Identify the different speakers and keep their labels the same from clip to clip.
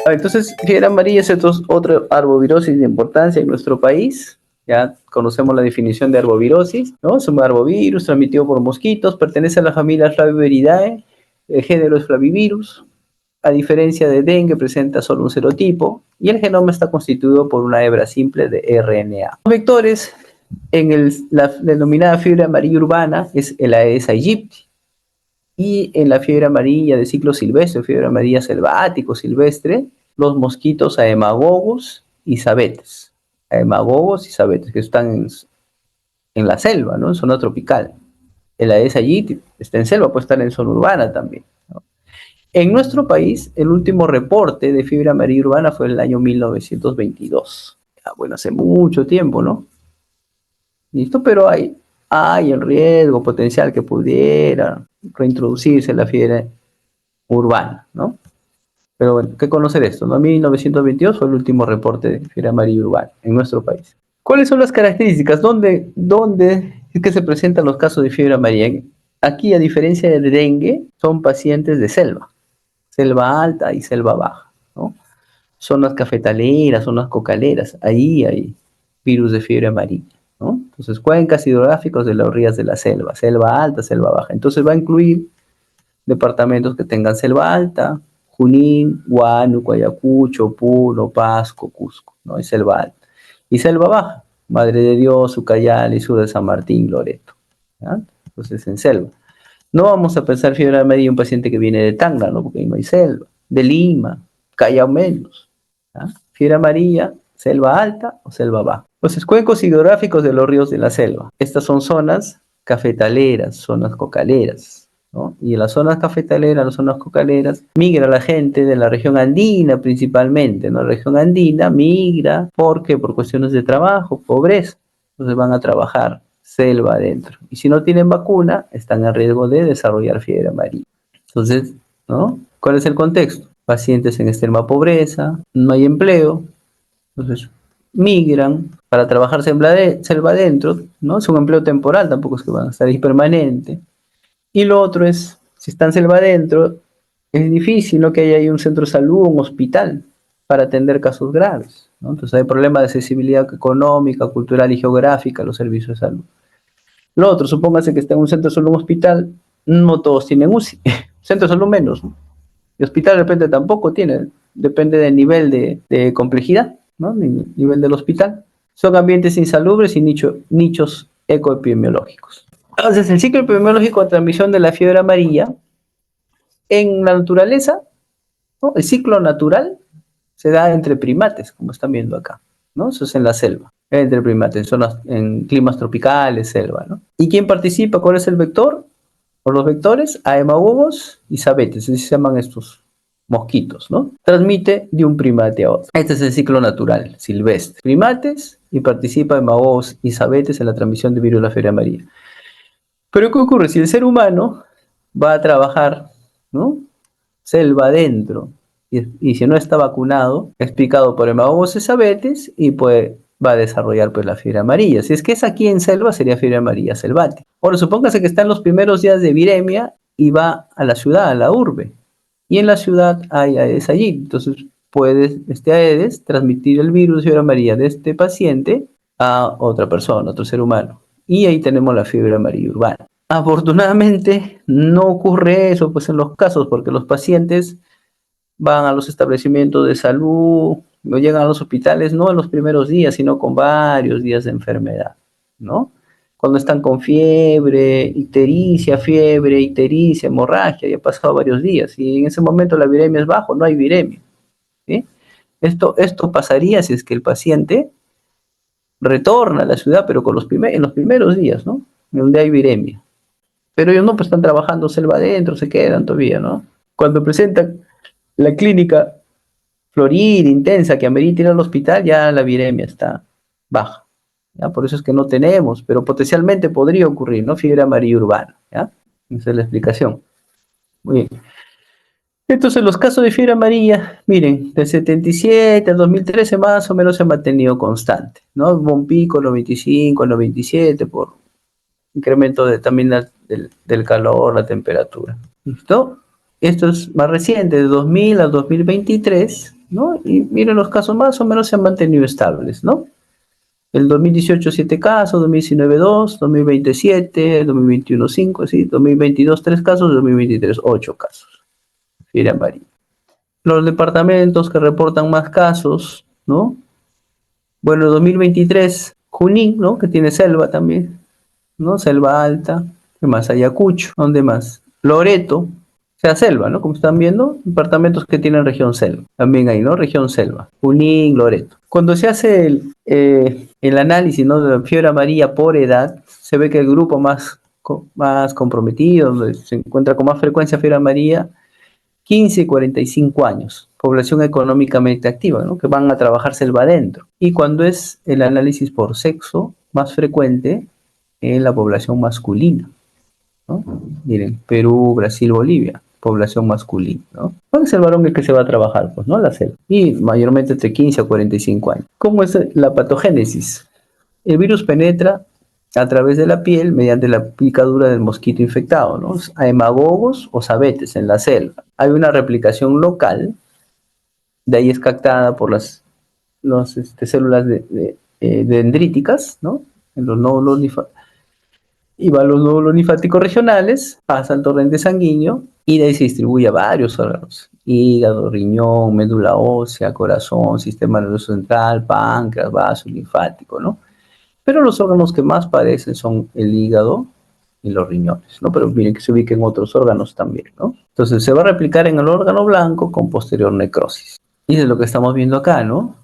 Speaker 1: Entonces, fiebre amarilla es otra arbovirosis de importancia en nuestro país. Ya conocemos la definición de arbovirosis, ¿no? Es un arbovirus transmitido por mosquitos, pertenece a la familia Flaviviridae, el género es Flavivirus. A diferencia de dengue, presenta solo un serotipo y el genoma está constituido por una hebra simple de RNA. Los vectores en la denominada fiebre amarilla urbana es el Aedes aegypti, y en la fiebre amarilla de ciclo silvestre, fiebre amarilla selvático silvestre, los mosquitos Aemagogos y Sabetes. Aemagogos y Sabetes, que están en la selva, ¿no? En zona tropical. El Aedes aegypti está en selva, puede estar en zona urbana también, ¿no? En nuestro país, el último reporte de fiebre amarilla urbana fue en el año 1922. Bueno, hace mucho tiempo, ¿no? ¿Listo? Pero hay el riesgo potencial que pudiera reintroducirse la fiebre urbana, ¿no? Pero bueno, hay que conocer esto, ¿no? 1922 fue el último reporte de fiebre amarilla urbana en nuestro país. ¿Cuáles son las características? ¿Dónde es que se presentan los casos de fiebre amarilla? Aquí, a diferencia del dengue, son pacientes de selva alta y selva baja, ¿no? Zonas cafetaleras, zonas cocaleras, ahí hay virus de fiebre amarilla, ¿no? Entonces, cuencas hidrográficos de las orillas de la selva alta, selva baja. Entonces va a incluir departamentos que tengan selva alta, Junín, Huánuco, Ayacucho, Puno, Pasco, Cusco, ¿no? Y selva alta. Y selva baja, Madre de Dios, Ucayali, sur de San Martín, Loreto, ¿ya? Entonces en selva. No vamos a pensar fiebre amarilla en un paciente que viene de Tacna, ¿no? Porque ahí no hay selva. De Lima, Callao menos, ¿ya? Fiebre amarilla, selva alta o selva baja. Entonces, cuencos hidrográficos de los ríos de la selva. Estas son zonas cafetaleras, zonas cocaleras, ¿no? Y en las zonas cafetaleras, las zonas cocaleras, migra la gente de la región andina principalmente, ¿no? La región andina migra porque por cuestiones de trabajo, pobreza, entonces van a trabajar selva adentro. Y si no tienen vacuna, están en riesgo de desarrollar fiebre amarilla. Entonces, ¿no? ¿Cuál es el contexto? Pacientes en extrema pobreza, no hay empleo, entonces migran para trabajar selva adentro, ¿no? Es un empleo temporal, tampoco es que van a estar ahí permanente. Y lo otro es, si están selva adentro, es difícil, ¿no? Que haya ahí un centro de salud, un hospital, para atender casos graves, ¿no? Entonces hay problemas de accesibilidad económica, cultural y geográfica a los servicios de salud. Lo otro, supóngase que está en un centro de salud, un hospital, no todos tienen UCI, centro de salud menos, ¿no? Y hospital de repente tampoco tiene, depende del nivel de complejidad, ¿no? Nivel del hospital. Son ambientes insalubres y nichos ecoepidemiológicos. Entonces, el ciclo epidemiológico de transmisión de la fiebre amarilla en la naturaleza, ¿no? El ciclo natural se da entre primates, como están viendo acá, ¿no? Eso es en la selva, entre primates, en climas tropicales, selva, ¿no? ¿Y quién participa? ¿Cuál es el vector? Por los vectores, aemagogos y sabetes, así se llaman estos mosquitos, ¿no? Transmite de un primate a otro. Este es el ciclo natural, silvestre. Primates y participa aemagogos y sabetes en la transmisión de virus de la fiebre amarilla. Pero ¿qué ocurre? Si el ser humano va a trabajar, ¿no? Selva adentro, y si no está vacunado, es picado por hemagogos y sabetes y pues va a desarrollar pues la fiebre amarilla. Si es que es aquí en selva, sería fiebre amarilla selvática. Ahora, supóngase que está en los primeros días de viremia y va a la ciudad, a la urbe, y en la ciudad hay Aedes allí. Entonces puede este Aedes transmitir el virus de fiebre amarilla de este paciente a otra persona, otro ser humano. Y ahí tenemos la fiebre amarilla urbana. Afortunadamente no ocurre eso pues en los casos, porque los pacientes van a los establecimientos de salud, no llegan a los hospitales no en los primeros días, sino con varios días de enfermedad, ¿no? Cuando están con fiebre, ictericia, hemorragia, ya ha pasado varios días, y en ese momento la viremia es bajo, no hay viremia, ¿sí? Esto pasaría si es que el paciente retorna a la ciudad, pero en los primeros días, ¿no? Donde hay viremia. Pero ellos no, pues están trabajando selva adentro, se quedan todavía, ¿no? Cuando presentan la clínica florida, intensa, que amerita ir al hospital, ya la viremia está baja, ¿ya? Por eso es que no tenemos, pero potencialmente podría ocurrir, ¿no? Fiebre amarilla urbana, ¿ya? Esa es la explicación. Muy bien. Entonces, los casos de fiebre amarilla, miren, del 77 al 2013 más o menos se ha mantenido constante, ¿no? Hubo un pico en los 25, en los 27, por incremento también del calor, la temperatura. ¿Listo? Esto es más reciente, de 2000 al 2023, ¿no? Y miren, los casos más o menos se han mantenido estables, ¿no? El 2018 7 casos, 2019 2, 2020 7, 2021 5, sí, 2022 3 casos, 2023 8 casos. Fiebre amarilla. Los departamentos que reportan más casos, ¿no? Bueno, 2023, Junín, ¿no? Que tiene selva también, ¿no? Selva alta. ¿Qué más? Ayacucho. ¿Dónde más? Loreto. O sea, selva, ¿no? Como están viendo, departamentos que tienen región selva. También hay, ¿no? Región selva. Junín, Loreto. Cuando se hace el análisis, ¿no? De la fiebre amarilla por edad, se ve que el grupo más comprometido, donde se encuentra con más frecuencia fiebre amarilla, 15 y 45 años, población económicamente activa, ¿no? Que van a trabajar selva adentro. Y cuando es el análisis por sexo, más frecuente en la población masculina, ¿no? Miren, Perú, Brasil, Bolivia, población masculina, ¿no? ¿Cuál es el varón el que se va a trabajar? Pues, ¿no? La selva. Y mayormente entre 15 a 45 años. ¿Cómo es la patogénesis? El virus penetra a través de la piel mediante la picadura del mosquito infectado, ¿no? A hemagogos o sabetes en la selva. Hay una replicación local, de ahí es captada por las células dendríticas, ¿no? En los nódulos y va a los nódulos linfáticos regionales, pasa al torrente sanguíneo y de ahí se distribuye a varios órganos: hígado, riñón, médula ósea, corazón, sistema nervioso central, páncreas, vaso linfático, ¿no? Pero los órganos que más padecen son el hígado y los riñones, ¿no? Pero miren que se ubiquen otros órganos también, ¿no? Entonces se va a replicar en el órgano blanco con posterior necrosis. Y es lo que estamos viendo acá, ¿no?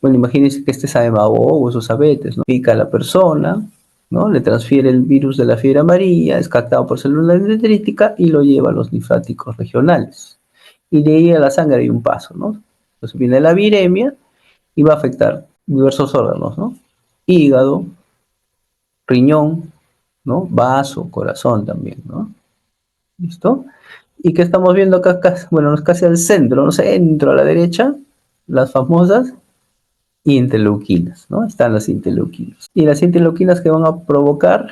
Speaker 1: Bueno, imagínense que este es o esos abetes, ¿no? Pica a la persona, ¿no? Le transfiere el virus de la fiebre amarilla, es captado por célula dendrítica y lo lleva a los linfáticos regionales. Y de ahí a la sangre hay un paso, ¿no? Entonces viene la viremia y va a afectar diversos órganos, ¿no? Hígado, riñón, ¿no? Vaso, corazón también, ¿no? ¿Listo? ¿Y qué estamos viendo acá? Bueno, es casi al centro, ¿no? Centro a la derecha, las famosas interleuquinas, ¿no? Están las interleuquinas. Y las interleuquinas que van a provocar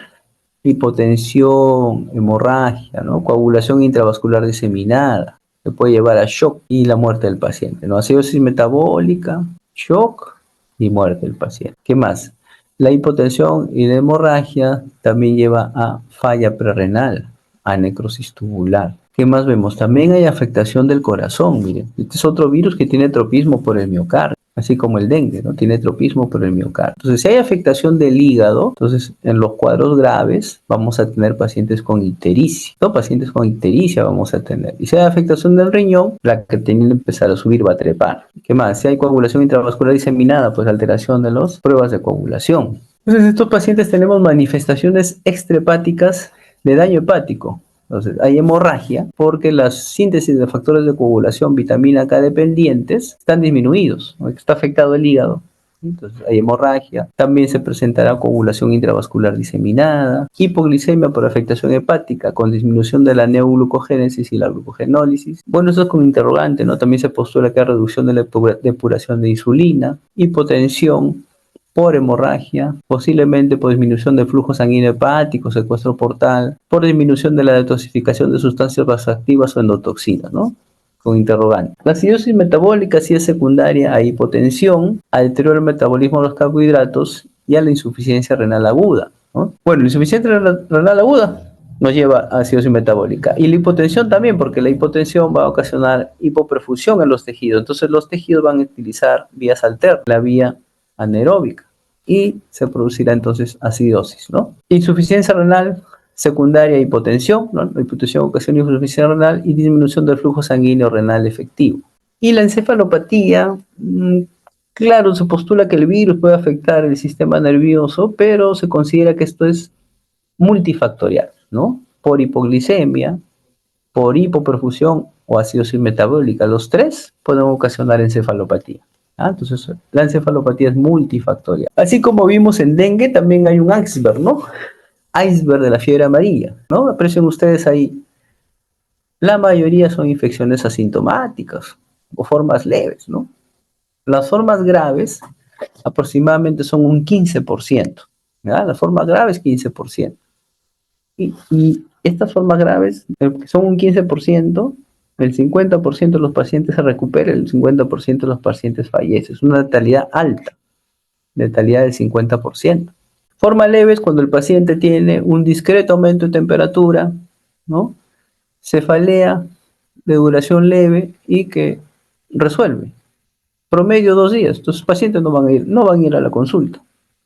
Speaker 1: hipotensión, hemorragia, ¿no? Coagulación intravascular diseminada, que puede llevar a shock y la muerte del paciente, ¿no? Acidosis metabólica, shock y muerte del paciente. ¿Qué más? La hipotensión y la hemorragia también lleva a falla prerrenal, a necrosis tubular. ¿Qué más vemos? También hay afectación del corazón, miren. Este es otro virus que tiene tropismo por el miocardio, así como el dengue, ¿no? Tiene tropismo por el miocardio. Entonces, si hay afectación del hígado, entonces en los cuadros graves vamos a tener pacientes con ictericia, ¿no? Pacientes con ictericia vamos a tener. Y si hay afectación del riñón, la que tiene que empezar a subir va a trepar. ¿Qué más? Si hay coagulación intravascular diseminada, pues alteración de las pruebas de coagulación. Entonces, estos pacientes tenemos manifestaciones extrahepáticas de daño hepático. Entonces, hay hemorragia porque las síntesis de factores de coagulación vitamina K dependientes están disminuidos, ¿no? Está afectado el hígado. Entonces, hay hemorragia. También se presentará coagulación intravascular diseminada, hipoglicemia por afectación hepática con disminución de la neoglucogénesis y la glucogenólisis. Bueno, eso es con interrogante, ¿no? También se postula que hay reducción de la depuración de insulina, hipotensión por hemorragia, posiblemente por disminución del flujo sanguíneo hepático, secuestro portal, por disminución de la detoxificación de sustancias vasoactivas o endotoxinas, ¿no? Con interrogante. La acidosis metabólica sí es secundaria a hipotensión, al deterioro del metabolismo de los carbohidratos y a la insuficiencia renal aguda, ¿no? Bueno, la insuficiencia renal aguda nos lleva a acidosis metabólica. Y la hipotensión también, porque la hipotensión va a ocasionar hipoperfusión en los tejidos. Entonces los tejidos van a utilizar vías alternas, la vía anaeróbica, y se producirá entonces acidosis, ¿no? Insuficiencia renal secundaria a hipotensión, ¿no? La hipotensión ocasiona insuficiencia renal y disminución del flujo sanguíneo renal efectivo. Y la encefalopatía, claro, se postula que el virus puede afectar el sistema nervioso, pero se considera que esto es multifactorial, ¿no? Por hipoglicemia, por hipoperfusión o acidosis metabólica. Los tres pueden ocasionar encefalopatía. Entonces, la encefalopatía es multifactorial. Así como vimos en dengue, también hay un iceberg, ¿no? Iceberg de la fiebre amarilla, ¿no? Aprecien ustedes ahí. La mayoría son infecciones asintomáticas o formas leves, ¿no? Las formas graves aproximadamente son un 15%, ¿ya? Las formas graves 15%. Y estas formas graves, que son un 15%, El 50% de los pacientes se recupera, el 50% de los pacientes fallece. Es una letalidad alta, letalidad del 50%. Forma leve es cuando el paciente tiene un discreto aumento de temperatura, ¿no? Cefalea de duración leve y que resuelve. Promedio 2 días. Entonces, los pacientes no van a ir a la consulta.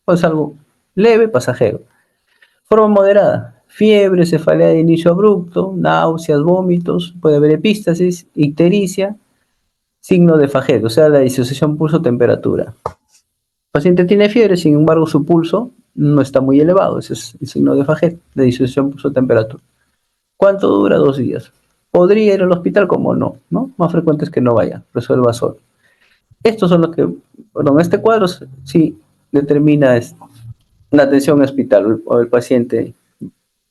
Speaker 1: Es algo leve, pasajero. Forma moderada. Fiebre, cefalea de inicio abrupto, náuseas, vómitos, puede haber epístasis, ictericia, signo de Faget, o sea, la disociación pulso-temperatura. El paciente tiene fiebre, sin embargo, su pulso no está muy elevado. Ese es el signo de Faget, la disociación pulso-temperatura. ¿Cuánto dura? 2 días. ¿Podría ir al hospital? Como no, ¿no? Más frecuente es que no vaya, resuelva solo. Estos son los que, perdón, este cuadro sí determina una atención hospital o el paciente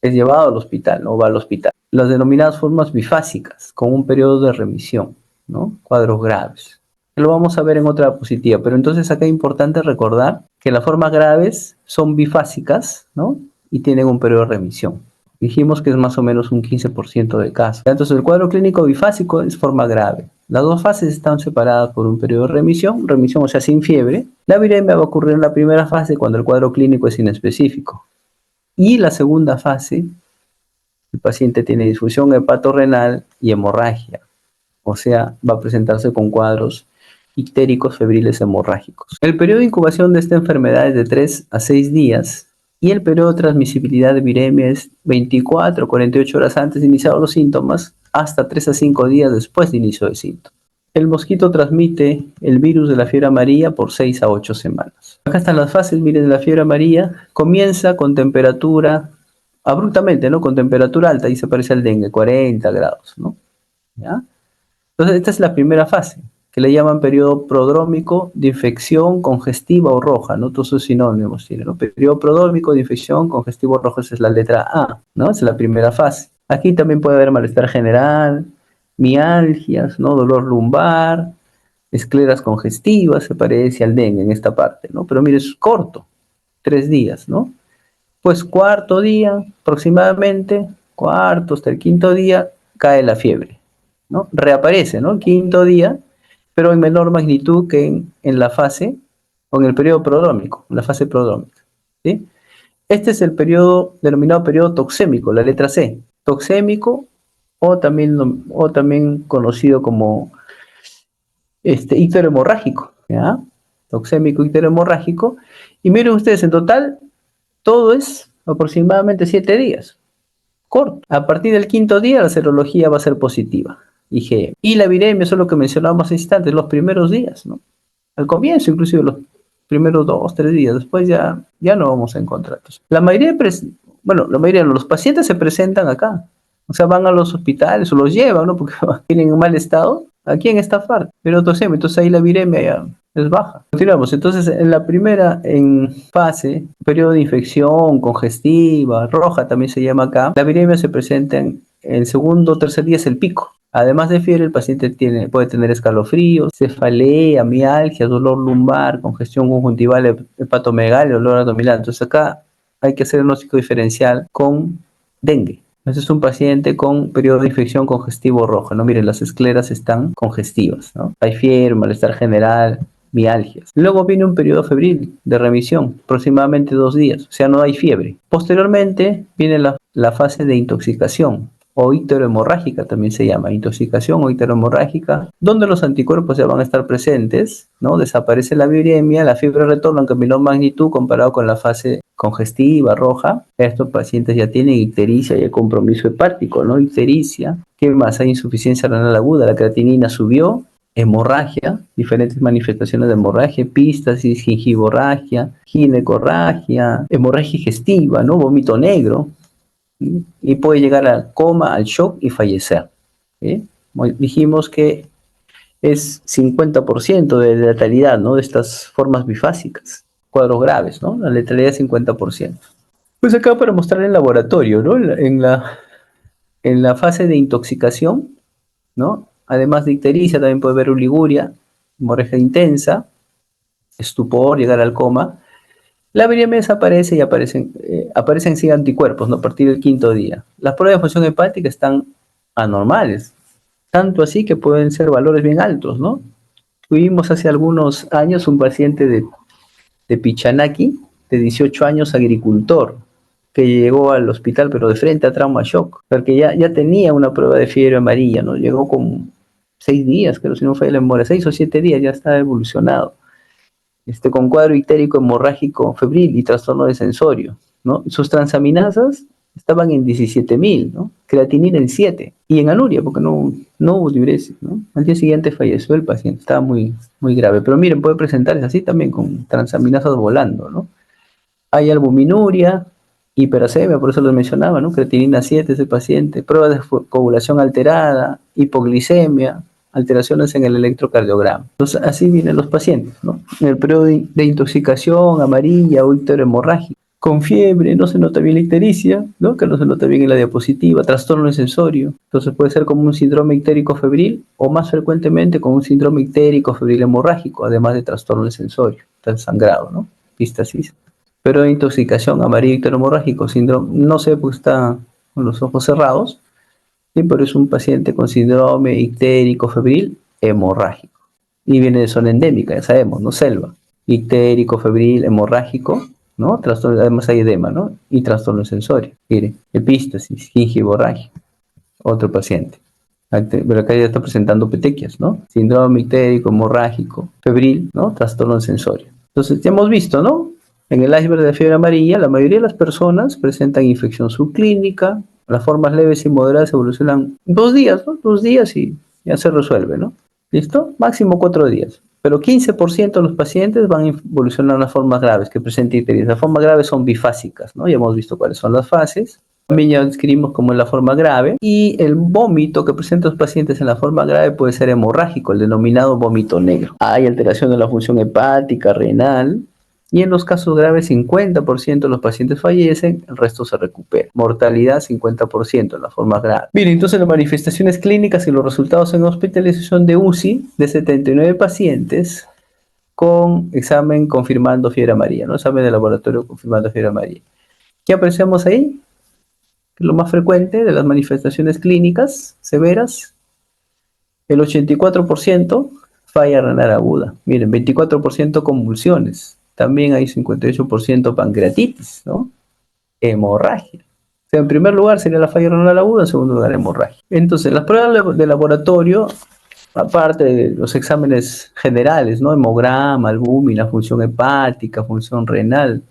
Speaker 1: es llevado al hospital, no va al hospital. Las denominadas formas bifásicas, con un periodo de remisión, ¿no? Cuadros graves. Lo vamos a ver en otra diapositiva, pero entonces acá es importante recordar que las formas graves son bifásicas, ¿no? Y tienen un periodo de remisión. Dijimos que es más o menos un 15% de casos. Entonces el cuadro clínico bifásico es forma grave. Las dos fases están separadas por un periodo de remisión, o sea, sin fiebre. La viremia va a ocurrir en la primera fase cuando el cuadro clínico es inespecífico. Y la segunda fase, el paciente tiene disfunción hepatorrenal y hemorragia. O sea, va a presentarse con cuadros ictéricos febriles hemorrágicos. El periodo de incubación de esta enfermedad es de 3 a 6 días y el periodo de transmisibilidad de viremia es 24 a 48 horas antes de iniciar los síntomas hasta 3 a 5 días después de inicio de síntomas. El mosquito transmite el virus de la fiebre amarilla por 6 a 8 semanas. Acá están las fases, miren, de la fiebre amarilla. Comienza con temperatura, abruptamente, ¿no? Con temperatura alta, y se parece al dengue, 40 grados, ¿no? ¿Ya? Entonces, esta es la primera fase, que le llaman periodo prodrómico de infección congestiva o roja, ¿no? Todos esos sinónimos tienen, ¿no? Periodo prodrómico de infección congestiva o roja, esa es la letra A, ¿no? Esa es la primera fase. Aquí también puede haber malestar general, mialgias, ¿no? Dolor lumbar, escleras congestivas, se parece al dengue en esta parte, ¿no? Pero mire, es corto, 3 días, ¿no? Pues cuarto día, aproximadamente, cuarto hasta el quinto día, cae la fiebre, ¿no? Reaparece, ¿no? Quinto día, pero en menor magnitud que en la fase, o en el periodo prodrómico, en la fase prodrómica, ¿sí? Este es el periodo denominado periodo toxémico, la letra C. Toxémico o también conocido como íctero hemorrágico, ¿ya? Toxémico, íctero hemorrágico. Y miren ustedes, en total, todo es aproximadamente 7 días. Corto. A partir del quinto día, la serología va a ser positiva, IgM. Y la viremia, eso es lo que mencionábamos hace instantes, los primeros días, ¿no? Al comienzo, inclusive los primeros 2, 3 días, después ya no vamos a encontrar. La mayoría de los pacientes se presentan acá, o sea, van a los hospitales o los llevan, ¿no? Porque tienen un mal estado, aquí en esta parte, pero entonces ahí la viremia ya es baja. Continuamos, entonces en la primera fase, periodo de infección congestiva, roja también se llama acá, la viremia se presenta en el segundo o tercer día, es el pico. Además de fiebre, el paciente puede tener escalofríos, cefalea, mialgia, dolor lumbar, congestión conjuntival, hepatomegalia, dolor abdominal. Entonces acá hay que hacer el diagnóstico diferencial con dengue. Este es un paciente con periodo de infección congestivo roja, ¿no? Miren, las escleras están congestivas, ¿no? Hay fiebre, malestar general, mialgias. Luego viene un periodo febril de remisión, aproximadamente 2 días, o sea, no hay fiebre. Posteriormente viene la fase de intoxicación, o icterohemorrágica también se llama, intoxicación o icterohemorrágica, donde los anticuerpos ya van a estar presentes, ¿no? Desaparece la viremia, la fiebre retorna en menor magnitud comparado con la fase congestiva, roja. Estos pacientes ya tienen ictericia y el compromiso hepático, ¿no? Ictericia. ¿Qué más? Hay insuficiencia renal aguda, la creatinina subió, hemorragia, diferentes manifestaciones de hemorragia, epístasis, gingivorragia, ginecorragia, hemorragia digestiva, ¿no? Vómito negro, ¿sí? Y puede llegar al coma, al shock y fallecer, ¿sí? Dijimos que es 50% de letalidad, ¿no? De estas formas bifásicas, cuadros graves, ¿no? La letalidad es 50%. Pues acá para mostrar el laboratorio, ¿no? En la fase de intoxicación, ¿no? Además de ictericia, también puede haber oliguria, hemorragia intensa, estupor, llegar al coma. La viremia desaparece y aparecen sí anticuerpos, ¿no? A partir del quinto día. Las pruebas de función hepática están anormales. tanto así que pueden ser valores bien altos, ¿no? Tuvimos hace algunos años un paciente de Pichanaki, de 18 años, agricultor, que llegó al hospital, pero de frente a trauma shock, porque ya tenía una prueba de fiebre amarilla, ¿no? Llegó con 6 días, creo, si no fue la memoria, 6 o 7 días, ya está evolucionado, con cuadro ictérico hemorrágico febril y trastorno de sensorio, ¿no? Sus transaminasas estaban en 17.000, ¿no? Creatinina en 7, y en anuria, porque no hubo diuresis, ¿no? Al día siguiente falleció el paciente, estaba muy, muy grave. Pero miren, puede presentarse así también con transaminasas volando, ¿no? Hay albuminuria, hiperacemia, por eso lo mencionaba, ¿no? Creatinina 7 ese paciente, pruebas de coagulación alterada, hipoglicemia, alteraciones en el electrocardiograma. Entonces, así vienen los pacientes, ¿no? En el periodo de intoxicación amarilla o icterohemorrágica, con fiebre, no se nota bien la ictericia, ¿no? Que no se nota bien en la diapositiva, trastorno de sensorio. Entonces puede ser como un síndrome ictérico febril o más frecuentemente con un síndrome ictérico febril hemorrágico, además de trastorno de sensorio, está sangrado, ¿no? Pistasis. Pero de intoxicación amarilla icterohemorrágico, síndrome, no sé, porque está con los ojos cerrados, sí, pero es un paciente con síndrome ictérico febril hemorrágico. Y viene de zona endémica, ya sabemos, ¿no? Selva. Ictérico febril hemorrágico, ¿no? Trastorno, además hay edema, ¿no? Y trastorno sensorio. Mire, epístasis, gingivorragia, otro paciente. Pero acá ya está presentando petequias, ¿no? Síndrome ictérico hemorrágico febril, ¿no? Trastorno sensorio. Entonces, ya hemos visto, ¿no? En el iceberg de fiebre amarilla, la mayoría de las personas presentan infección subclínica, las formas leves y moderadas evolucionan 2 días, ¿no? 2 días y ya se resuelve, ¿no? ¿Listo? Máximo 4 días. Pero 15% de los pacientes van a evolucionar a las formas graves que presentan ictericia. Las formas graves son bifásicas, ¿no? Ya hemos visto cuáles son las fases. También ya describimos cómo es la forma grave. Y el vómito que presentan los pacientes en la forma grave puede ser hemorrágico, el denominado vómito negro. Hay alteración de la función hepática, renal. Y en los casos graves, 50% de los pacientes fallecen, el resto se recupera. Mortalidad, 50% en la forma grave. Bien, entonces las manifestaciones clínicas y los resultados en hospitalización de UCI de 79 pacientes con examen confirmando fiebre amarilla, ¿no? Examen de laboratorio confirmando fiebre amarilla. ¿Qué apreciamos ahí? Lo más frecuente de las manifestaciones clínicas severas, el 84% falla renal aguda. Miren, 24% convulsiones. También hay 58% pancreatitis, ¿no? Hemorragia. O sea, en primer lugar sería la falla renal aguda, en segundo lugar hemorragia. Entonces, las pruebas de laboratorio, aparte de los exámenes generales, ¿no? Hemograma, albúmina, función hepática, función renal,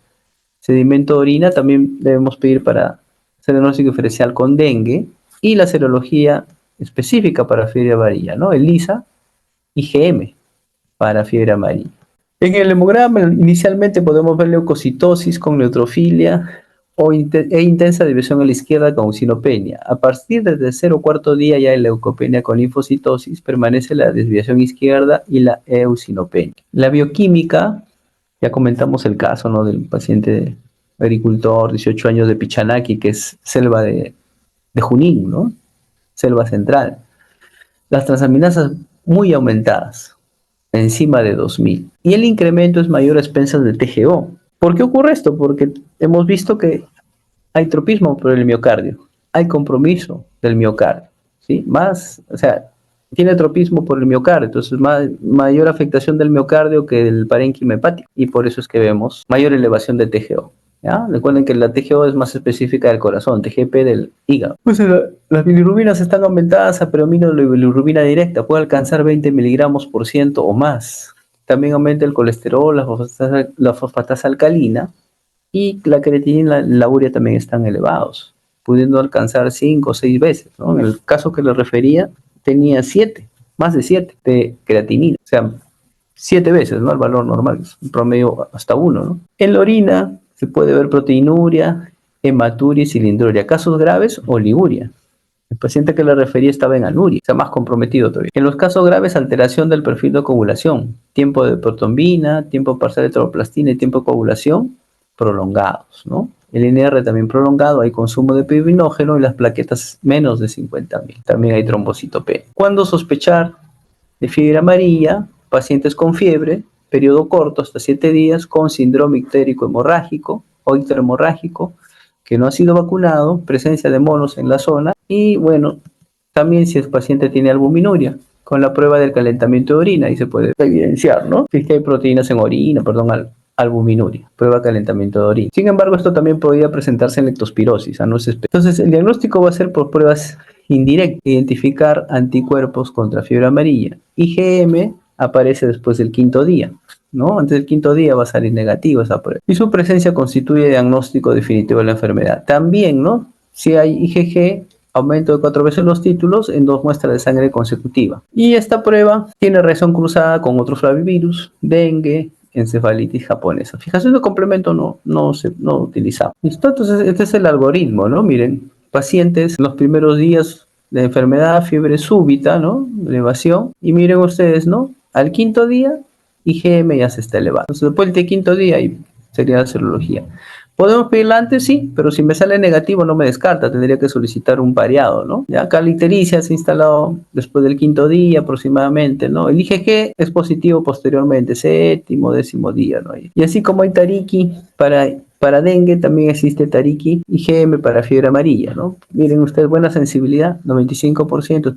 Speaker 1: sedimento de orina, también debemos pedir para hacer diagnóstico diferencial con dengue y la serología específica para fiebre amarilla, ¿no? ELISA y IgM para fiebre amarilla. En el hemograma inicialmente podemos ver leucocitosis con neutrofilia e intensa división a la izquierda con eosinopenia. A partir del tercer o cuarto día ya hay leucopenia con linfocitosis, permanece la desviación izquierda y la eosinopenia. La bioquímica, ya comentamos el caso, ¿no? Del paciente agricultor, 18 años de Pichanaki, que es selva de Junín, ¿no? Selva central. Las transaminasas muy aumentadas, encima de 2000. Y el incremento es mayor a expensas del TGO. ¿Por qué ocurre esto? Porque hemos visto que hay tropismo por el miocardio, hay compromiso del miocardio, ¿sí? Más, o sea, tiene tropismo por el miocardio, entonces mayor afectación del miocardio que del parénquima hepático, y por eso es que vemos mayor elevación del TGO. ¿Ya? Recuerden que la TGO es más específica del corazón, TGP del hígado. Pues las bilirrubinas están aumentadas a predominio de la bilirrubina directa, puede alcanzar 20 miligramos por ciento o más. También aumenta el colesterol, la fosfatasa alcalina y la creatinina y la urea también están elevados, pudiendo alcanzar 5 o 6 veces, ¿no? En el caso que le refería, tenía 7, más de 7 de creatinina, o sea, 7 veces, ¿no? El valor normal, es un promedio hasta 1, ¿no? En la orina se puede ver proteinuria, hematuria y cilindruria, casos graves, oliguria. El paciente que le refería estaba en anuria, o sea, más comprometido todavía. En los casos graves, alteración del perfil de coagulación, tiempo de protombina, tiempo parcial de tromboplastina y tiempo de coagulación prolongados, ¿no? El INR también prolongado, hay consumo de pibrinógeno y las plaquetas menos de 50.000. También hay trombocitopenia. ¿Cuándo sospechar de fiebre amarilla? Pacientes con fiebre, periodo corto, hasta 7 días, con síndrome ictérico hemorrágico o icterohemorrágico, que no ha sido vacunado, presencia de monos en la zona y, bueno, También si el paciente tiene albuminuria, con la prueba del calentamiento de orina, ahí se puede evidenciar, ¿no? Si es que hay proteínas en orina, perdón, albuminuria, prueba de calentamiento de orina. Sin embargo, esto también podría presentarse en leptospirosis, no es entonces, el diagnóstico va a ser por pruebas indirectas, identificar anticuerpos contra fiebre amarilla. IgM aparece después del quinto día, ¿no? Antes del quinto día va a salir negativo esa prueba. Y su presencia constituye diagnóstico definitivo de la enfermedad. También, ¿no? Si hay IgG, aumento de 4 veces los títulos en 2 muestras de sangre consecutivas. Y esta prueba tiene reacción cruzada con otros flavivirus, dengue, encefalitis japonesa. Fijación de complemento no utilizamos. ¿Listo? Entonces, este es el algoritmo, ¿no? Miren, pacientes en los primeros días de enfermedad, fiebre súbita, ¿no? Elevación. Y miren ustedes, ¿no? Al quinto día, IgM ya se está elevando. Entonces, después del quinto día, ahí sería la serología. ¿Podemos pedirla antes? Sí, pero si me sale negativo no me descarta, tendría que solicitar un variado, ¿no? Ya acá la ictericia se ha instalado después del quinto día aproximadamente, ¿no? El IgG es positivo posteriormente, séptimo, décimo día, ¿no? Y así como hay tariki para dengue, también existe tariki IgM para fiebre amarilla, ¿no? Miren ustedes, buena sensibilidad, 95%,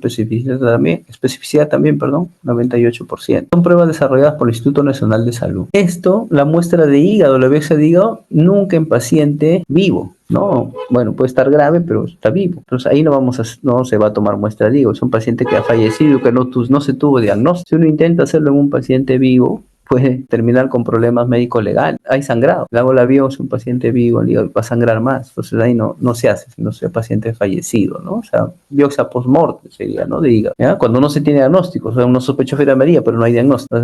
Speaker 1: especificidad también, perdón, 98%. Son pruebas desarrolladas por el Instituto Nacional de Salud. Esto, la muestra de hígado, la biopsia de hígado, nunca en paciente vivo, ¿no? Bueno, puede estar grave, pero está vivo. Entonces ahí no se va a tomar muestra de hígado. Es un paciente que ha fallecido, que no se tuvo diagnóstico. Si uno intenta hacerlo en un paciente vivo, puede terminar con problemas médicos legales. Hay sangrado. Le hago la biopsia, un paciente vivo, el hígado va a sangrar más. Entonces ahí no se hace, sino sea paciente fallecido, ¿no? O sea, biopsia post-mortem sería, ¿no? De hígado. ¿Ya? Cuando no se tiene diagnóstico, o sea, uno sospecha fiebre amarilla, pero no hay diagnóstico.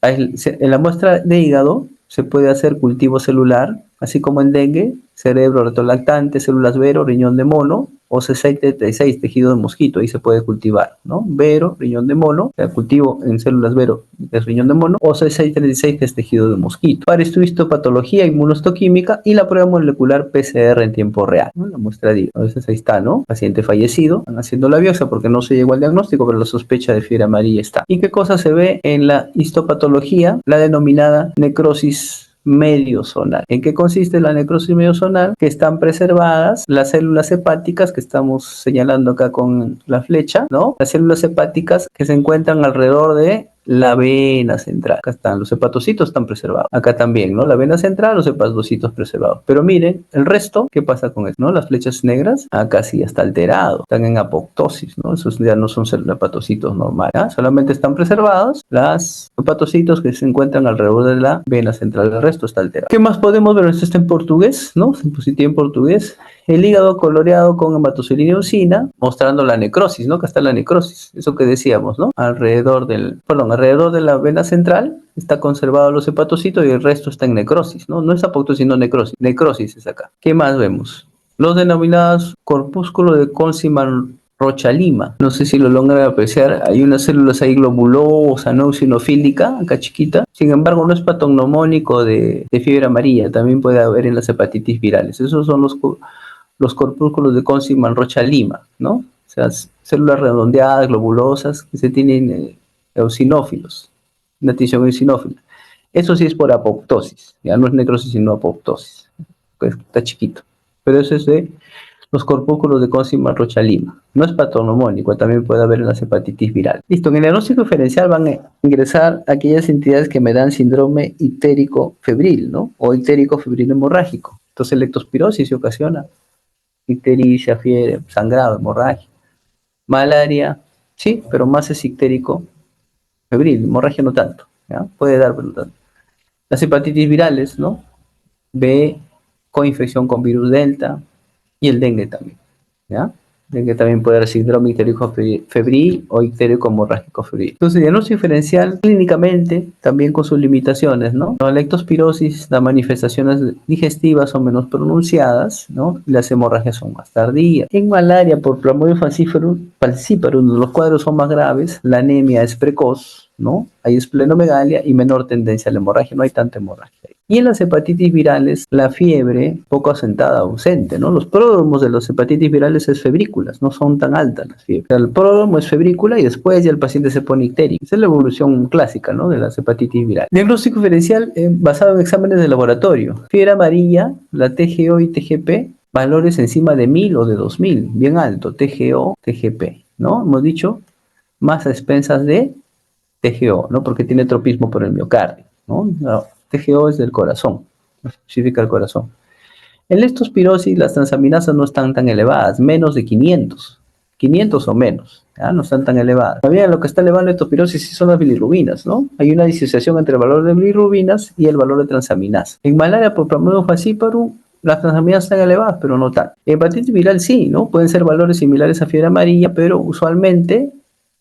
Speaker 1: Entonces, en la muestra de hígado se puede hacer cultivo celular, así como en dengue, cerebro retrolactante, células Vero, riñón de mono, o C636, tejido de mosquito, ahí se puede cultivar, ¿no? Vero, riñón de mono, o sea, cultivo en células Vero, es riñón de mono, o C636, que es tejido de mosquito. Para esto histopatología, inmunohistoquímica y la prueba molecular PCR en tiempo real, ¿no? La muestra de, entonces ahí está, ¿no? Paciente fallecido, están haciendo la biopsia porque no se llegó al diagnóstico, pero la sospecha de fiebre amarilla está. ¿Y qué cosa se ve en la histopatología? La denominada necrosis medio zonal. ¿En qué consiste la necrosis medio zonal? Que están preservadas las células hepáticas que estamos señalando acá con la flecha, ¿no? Las células hepáticas que se encuentran alrededor de la vena central. Acá están, los hepatocitos están preservados. Acá también, ¿no? La vena central, los hepatocitos preservados. Pero miren, el resto, ¿qué pasa con eso? ¿No? Las flechas negras, acá sí está alterado. Están en apoptosis, ¿no? Esos ya no son hepatocitos normales. ¿Ah? Solamente están preservados las hepatocitos que se encuentran alrededor de la vena central. El resto está alterado. ¿Qué más podemos ver? Esto está en portugués, ¿no? Diapositiva en portugués. El hígado coloreado con hematoxilina y eosina, mostrando la necrosis, ¿no? Acá está la necrosis, eso que decíamos, ¿no? Alrededor de la vena central está conservado los hepatocitos y el resto está en necrosis, ¿no? No es apoptosis, sino necrosis. Necrosis es acá. ¿Qué más vemos? Los denominados corpúsculos de Consiman Rocha Lima. No sé si lo logran apreciar. Hay unas células ahí globulosas, no eosinofílica, acá chiquita. Sin embargo, no es patognomónico de fiebre amarilla. También puede haber en las hepatitis virales. Esos son los corpúsculos de Consiman Rocha Lima, ¿no? O sea, células redondeadas, globulosas, que se tienen eosinófilos, una tinción eosinófila. Eso sí es por apoptosis, ya no es necrosis, sino apoptosis. Pues está chiquito. Pero eso es de los corpúsculos de Consiman Rocha Lima. No es patognomónico, también puede haber en las hepatitis virales. Listo, en el diagnóstico diferencial van a ingresar aquellas entidades que me dan síndrome ictérico febril, ¿no? O ictérico febril hemorrágico. Entonces, leptospirosis se ocasiona. Ictericia, fiebre, sangrado, hemorragia. Malaria, sí, pero más es ictérico febril, hemorragia no tanto, ¿ya? Puede dar, pero no tanto. Las hepatitis virales, ¿no? B, coinfección con virus delta y el dengue también, ¿ya? Dengue también puede dar síndrome ictérico febril o ictérico hemorrágico febril. Entonces, diagnóstico diferencial clínicamente también con sus limitaciones, ¿no? La leptospirosis, las manifestaciones digestivas son menos pronunciadas, ¿no? Y las hemorragias son más tardías. En malaria, por Plasmodium falciparum, los cuadros son más graves, la anemia es precoz, ¿no? Hay esplenomegalia y menor tendencia a la hemorragia, no hay tanta hemorragia. Y en las hepatitis virales, la fiebre poco asentada, ausente, ¿no? Los pródromos de las hepatitis virales es febrículas, no son tan altas las fiebres. El pródromo es febrícula y después ya el paciente se pone ictérico. Esa es la evolución clásica, ¿no? De las hepatitis virales. Diagnóstico diferencial basado en exámenes de laboratorio. Fiebre amarilla, la TGO y TGP, valores encima de 1000 o de 2000, bien alto, TGO, TGP. ¿no? Hemos dicho, más a expensas de TGO, ¿no? Porque tiene tropismo por el miocardio, ¿no? No, TGO es del corazón, significa el corazón. En leptospirosis las transaminasas no están tan elevadas, menos de 500 o menos, ¿ya? No están tan elevadas. También lo que está elevado en leptospirosis sí son las bilirrubinas, ¿no? Hay una disociación entre el valor de bilirrubinas y el valor de transaminasa. En malaria por Plasmodium falciparum las transaminasas están elevadas, pero no tanto. En hepatitis viral sí, ¿no? Pueden ser valores similares a fiebre amarilla, pero usualmente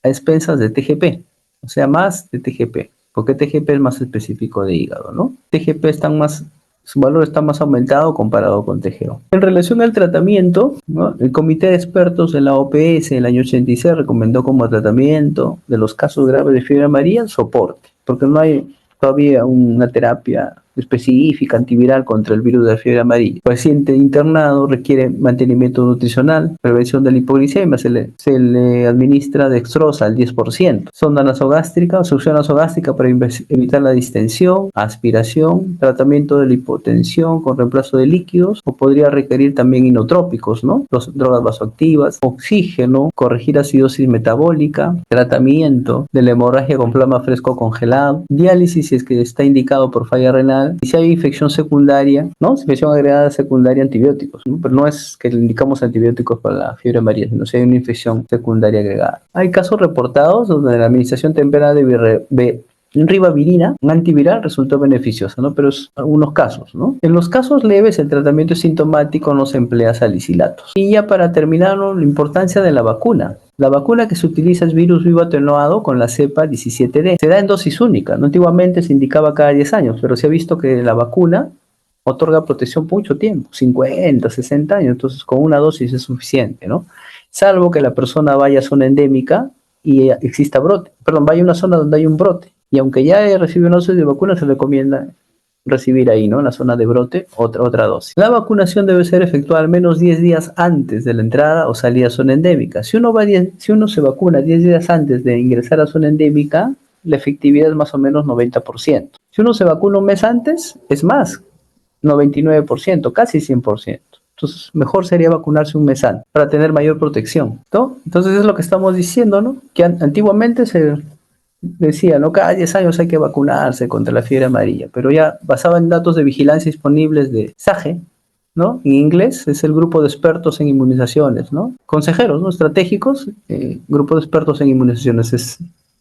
Speaker 1: a expensas de TGP, o sea, más de TGP, porque TGP es más específico de hígado, ¿no? TGP están más, su valor está más aumentado comparado con TGO. En relación al tratamiento, ¿no? El comité de expertos de la OPS en el año 86 recomendó como tratamiento de los casos graves de fiebre amarilla soporte, porque no hay todavía una terapia específica antiviral contra el virus de la fiebre amarilla. El paciente internado requiere mantenimiento nutricional, prevención de la hipoglicemia, se le administra dextrosa al 10%, sonda nasogástrica, succión nasogástrica para evitar la distensión, aspiración, tratamiento de la hipotensión con reemplazo de líquidos, o podría requerir también inotrópicos, ¿no? Drogas vasoactivas, oxígeno, corregir acidosis metabólica, tratamiento de la hemorragia con plasma fresco congelado, diálisis si es que está indicado por falla renal, y si hay infección secundaria, ¿no? Infección agregada secundaria, antibióticos, ¿no? Pero no es que le indicamos antibióticos para la fiebre amarilla, sino si hay una infección secundaria agregada. Hay casos reportados donde la administración temprana de ribavirina, un antiviral, resultó beneficiosa, ¿no? Pero es algunos casos, ¿no? En los casos leves, el tratamiento es sintomático, no se emplea salicilatos. Y ya para terminar, ¿no? La importancia de la vacuna. La vacuna que se utiliza es virus vivo atenuado con la cepa 17D. Se da en dosis única, ¿no? Antiguamente se indicaba cada 10 años, pero se ha visto que la vacuna otorga protección por mucho tiempo, 50, 60 años, entonces con una dosis es suficiente, ¿no? Salvo que la persona vaya a zona endémica y exista brote, perdón, vaya a una zona donde hay un brote, y aunque ya recibe una dosis de vacuna, se recomienda recibir ahí, ¿no? En la zona de brote, otra dosis. La vacunación debe ser efectuada al menos 10 días antes de la entrada o salida a zona endémica. Si uno se vacuna 10 días antes de ingresar a zona endémica, la efectividad es más o menos 90%. Si uno se vacuna un mes antes, es más, 99%, casi 100%. Entonces, mejor sería vacunarse un mes antes para tener mayor protección, ¿no? Entonces, es lo que estamos diciendo, ¿no? Que antiguamente se decía, ¿no? Cada 10 años hay que vacunarse contra la fiebre amarilla, pero ya basado en datos de vigilancia disponibles de SAGE, ¿no? En inglés es el grupo de expertos en inmunizaciones, ¿no? Consejeros, ¿no? Estratégicos, grupo de expertos en inmunizaciones es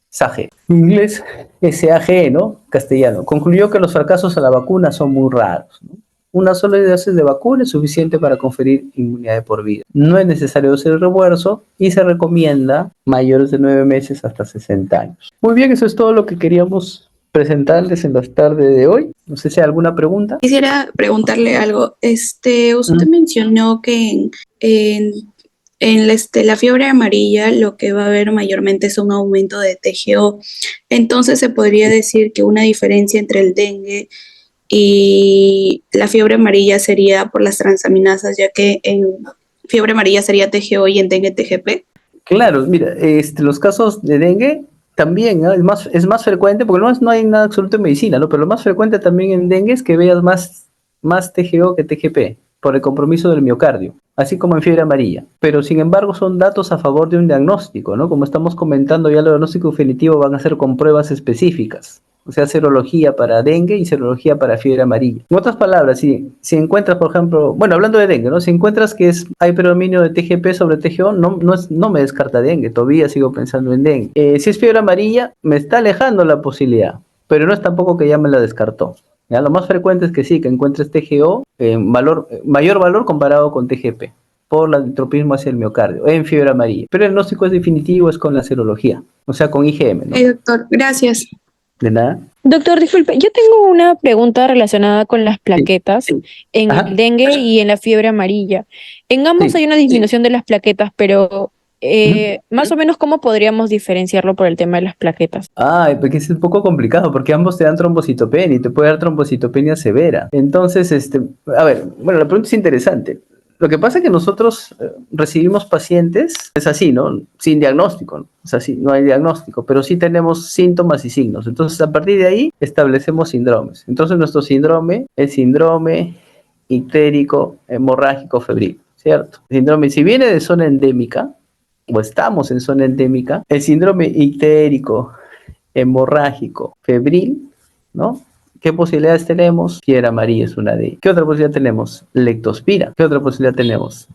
Speaker 1: SAGE. En inglés, SAGE, ¿no? Castellano. Concluyó que los fracasos a la vacuna son muy raros, ¿no? Una sola dosis de vacuna es suficiente para conferir inmunidad de por vida. No es necesario hacer el refuerzo y se recomienda mayores de 9 meses hasta 60 años. Muy bien, eso es todo lo que queríamos presentarles en la tarde de hoy. No sé si hay alguna pregunta.
Speaker 2: Quisiera preguntarle algo. Usted mencionó que la fiebre amarilla lo que va a haber mayormente es un aumento de TGO. Entonces se podría decir que una diferencia entre el dengue y la fiebre amarilla sería por las transaminasas, ya que en fiebre amarilla sería TGO y en dengue TGP.
Speaker 1: Claro, mira, los casos de dengue también, ¿no? Es más frecuente, porque no hay nada absoluto en medicina, ¿no? Pero lo más frecuente también en dengue es que veas más TGO que TGP, por el compromiso del miocardio, así como en fiebre amarilla. Pero sin embargo son datos a favor de un diagnóstico, ¿no? Como estamos comentando, ya el diagnóstico definitivo van a ser con pruebas específicas. O sea, serología para dengue y serología para fiebre amarilla. En otras palabras, si encuentras, por ejemplo, bueno, hablando de dengue, ¿no? Si encuentras que hay predominio de TGP sobre TGO, no me descarta dengue, todavía sigo pensando en dengue. Si es fiebre amarilla, me está alejando la posibilidad, pero no es tampoco que ya me la descartó. ¿Ya? Lo más frecuente es que sí, que encuentres TGO en mayor valor comparado con TGP, por el tropismo hacia el miocardio, en fiebre amarilla. Pero el diagnóstico es definitivo, es con la serología, o sea, con IgM, ¿no?
Speaker 2: Doctor, gracias.
Speaker 1: De nada.
Speaker 3: Doctor, disculpe, yo tengo una pregunta relacionada con las plaquetas en
Speaker 1: Ajá.
Speaker 3: el dengue y en la fiebre amarilla. En ambos
Speaker 1: Sí.
Speaker 3: hay una disminución de las plaquetas, pero más o menos, ¿cómo podríamos diferenciarlo por el tema de las plaquetas?
Speaker 1: Porque es un poco complicado, porque ambos te dan trombocitopenia y te puede dar trombocitopenia severa. Entonces, a ver, bueno, la pregunta es interesante. Lo que pasa es que nosotros recibimos pacientes, es así, ¿no? Sin diagnóstico, ¿no? Es así, no hay diagnóstico, pero sí tenemos síntomas y signos. Entonces, a partir de ahí, establecemos síndromes. Entonces, nuestro síndrome es síndrome ictérico hemorrágico febril, ¿cierto? Síndrome, si viene de zona endémica, o estamos en zona endémica, el síndrome ictérico, hemorrágico, febril, ¿no? ¿Qué posibilidades tenemos? Fiebre amarilla es una de ellas. ¿Qué otra posibilidad tenemos? Lectospira. ¿Qué otra posibilidad tenemos?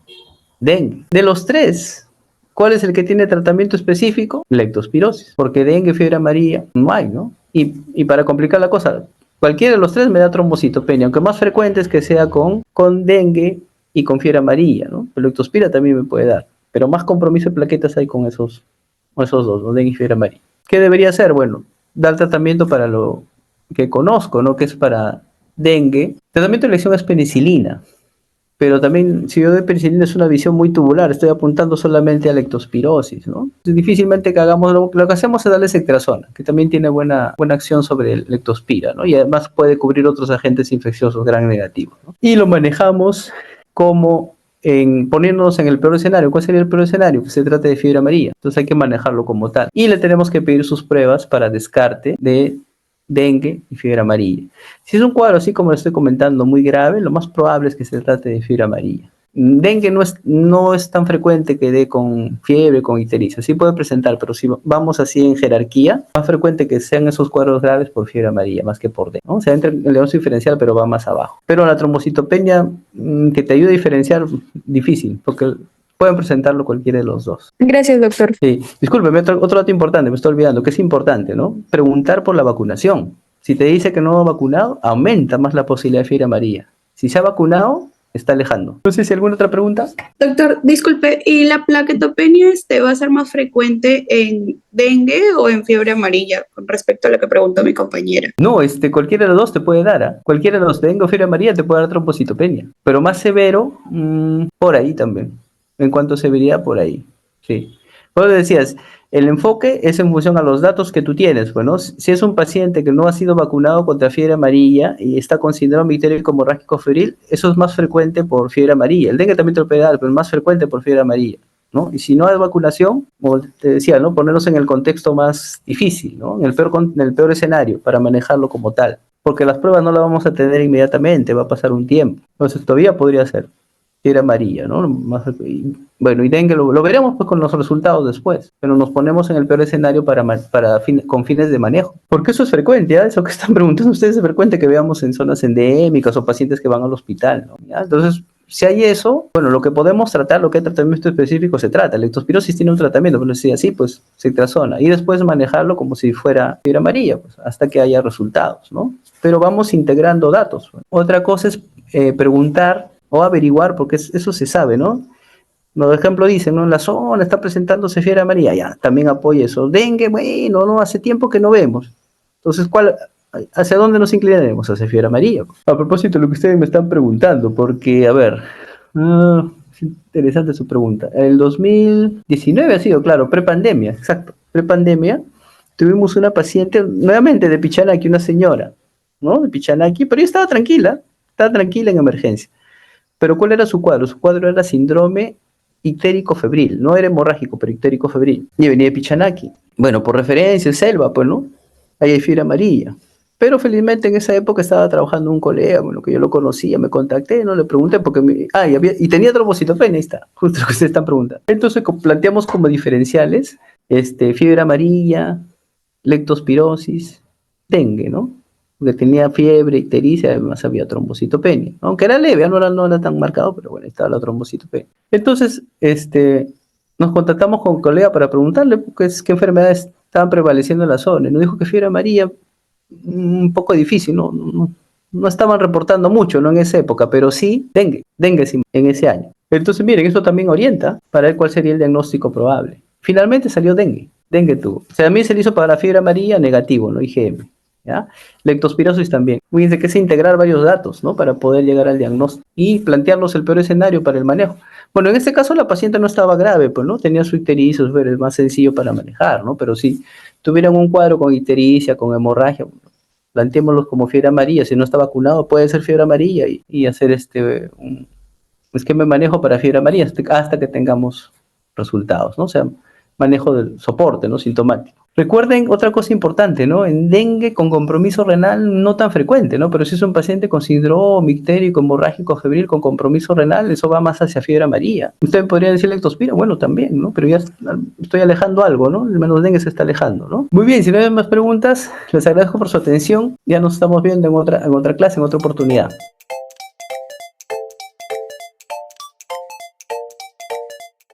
Speaker 1: Dengue. De los tres, ¿cuál es el que tiene tratamiento específico? Lectospirosis. Porque dengue, fiebre amarilla, no hay, ¿no? Y para complicar la cosa, cualquiera de los tres me da trombocitopenia, aunque más frecuente es que sea con dengue y con fiebre amarilla, ¿no? El lectospira también me puede dar, pero más compromiso de plaquetas hay con esos dos, ¿no? Dengue y fiebre amarilla. ¿Qué debería hacer? Bueno, dar tratamiento para lo que conozco, ¿no? Que es para dengue. Tratamiento de elección es penicilina, pero también si yo doy penicilina es una visión muy tubular, estoy apuntando solamente a lectospirosis, ¿no? Difícilmente que hagamos, lo que hacemos es darle cetrazona, que también tiene buena acción sobre el lectospira, ¿no? Y además puede cubrir otros agentes infecciosos gram negativos, ¿no? Y lo manejamos como poniéndonos en el peor escenario. ¿Cuál sería el peor escenario? Que se trata de fiebre amarilla, entonces hay que manejarlo como tal. Y le tenemos que pedir sus pruebas para descarte de dengue y fiebre amarilla. Si es un cuadro así como lo estoy comentando, muy grave, lo más probable es que se trate de fiebre amarilla. Dengue no es tan frecuente que dé con fiebre, con ictericia. Sí puede presentar, pero si vamos así en jerarquía, más frecuente que sean esos cuadros graves por fiebre amarilla, más que por dengue, ¿no? O sea, entra el diagnóstico diferencial, pero va más abajo. Pero la trombocitopenia, que te ayude a diferenciar, difícil, porque pueden presentarlo cualquiera de los dos.
Speaker 3: Gracias, doctor.
Speaker 1: Sí, discúlpeme, otro dato importante, me estoy olvidando, que es importante, ¿no? Preguntar por la vacunación. Si te dice que no ha vacunado, aumenta más la posibilidad de fiebre amarilla. Si se ha vacunado, está alejando. No sé si alguna otra pregunta.
Speaker 2: Doctor, disculpe, ¿y la plaquetopenia va a ser más frecuente en dengue o en fiebre amarilla con respecto a lo que preguntó mi compañera?
Speaker 1: No, cualquiera de los dos te puede dar, ¿eh? Cualquiera de los dengue o fiebre amarilla te puede dar trombocitopenia, pero más severo, por ahí también. En cuanto a severidad, por ahí. Sí. Como decías, el enfoque es en función a los datos que tú tienes. Bueno, si es un paciente que no ha sido vacunado contra fiebre amarilla y está con síndrome ictérico hemorrágico febril, eso es más frecuente por fiebre amarilla. El dengue también te lo puede dar, pero es más frecuente por fiebre amarilla, ¿no? Y si no hay vacunación, como te decía, ¿no? Ponernos en el contexto más difícil, ¿no? En el peor escenario para manejarlo como tal. Porque las pruebas no las vamos a tener inmediatamente, va a pasar un tiempo. Entonces todavía podría ser fiebre amarilla, ¿no? Bueno, y dengue lo veremos pues con los resultados después, pero nos ponemos en el peor escenario con fines de manejo. Porque eso es frecuente, ¿ya? Eso que están preguntando ustedes es frecuente que veamos en zonas endémicas o pacientes que van al hospital, ¿no? ¿Ya? Entonces, si hay eso, bueno, lo que podemos tratar, lo que hay tratamiento específico se trata. La lectospirosis tiene un tratamiento, pero si así, pues cetrazona. Y después manejarlo como si fuera fiebre amarilla, pues hasta que haya resultados, ¿no? Pero vamos integrando datos. Otra cosa es preguntar o averiguar, porque eso se sabe, ¿no? Por ejemplo, dicen, ¿no? En la zona está presentándose fiebre amarilla, ya, también apoya eso. Dengue, bueno, no, hace tiempo que no vemos. Entonces, ¿hacia dónde nos inclinaremos? Hacia fiebre amarilla. A propósito de lo que ustedes me están preguntando, porque, a ver, es interesante su pregunta. El 2019 ha sido, claro, prepandemia, exacto, prepandemia. Tuvimos una paciente, nuevamente de Pichanaki, una señora, ¿no? De Pichanaki, pero ella estaba tranquila en emergencia. Pero ¿cuál era su cuadro? Su cuadro era síndrome ictérico febril, no era hemorrágico, pero ictérico febril. Y venía de Pichanaki. Bueno, por referencia, selva, pues, ¿no? Ahí hay fiebre amarilla. Pero felizmente en esa época estaba trabajando un colega, bueno, que yo lo conocía, me contacté, no le pregunté porque y tenía trombocitopenia, ahí está, justo lo que ustedes están preguntando. Entonces planteamos como diferenciales, fiebre amarilla, lectospirosis, dengue, ¿no? Porque tenía fiebre, ictericia, además había trombocitopenia. Aunque era leve, no era tan marcado, pero bueno, estaba la trombocitopenia. Entonces, nos contactamos con un colega para preguntarle qué enfermedades estaban prevaleciendo en la zona. Y nos dijo que fiebre amarilla, un poco difícil, no estaban reportando mucho, ¿no? En esa época, pero sí dengue sí, en ese año. Entonces, miren, eso también orienta para ver cuál sería el diagnóstico probable. Finalmente salió dengue tuvo. O sea, a mí se le hizo para la fiebre amarilla negativo, ¿no? IgM. ¿Ya? Lectospirosis también. Fíjense que es integrar varios datos, ¿no? Para poder llegar al diagnóstico y plantearnos el peor escenario para el manejo. Bueno, en este caso la paciente no estaba grave, pues, ¿no? Tenía su ictericia, es más sencillo para manejar, ¿no? Pero si tuvieran un cuadro con ictericia, con hemorragia, planteémoslos como fiebre amarilla. Si no está vacunado, puede ser fiebre amarilla y hacer un esquema de manejo para fiebre amarilla hasta que tengamos resultados, ¿no? O sea, manejo del soporte, ¿no? Sintomático. Recuerden otra cosa importante, ¿no? En dengue con compromiso renal no tan frecuente, ¿no? Pero si es un paciente con síndrome ictérico, hemorrágico, febril, con compromiso renal, eso va más hacia fiebre amarilla. Usted podría decir leptospira, bueno, también, ¿no? Pero ya estoy alejando algo, ¿no? El menos dengue se está alejando, ¿no? Muy bien, si no hay más preguntas, les agradezco por su atención. Ya nos estamos viendo en otra clase, en otra oportunidad.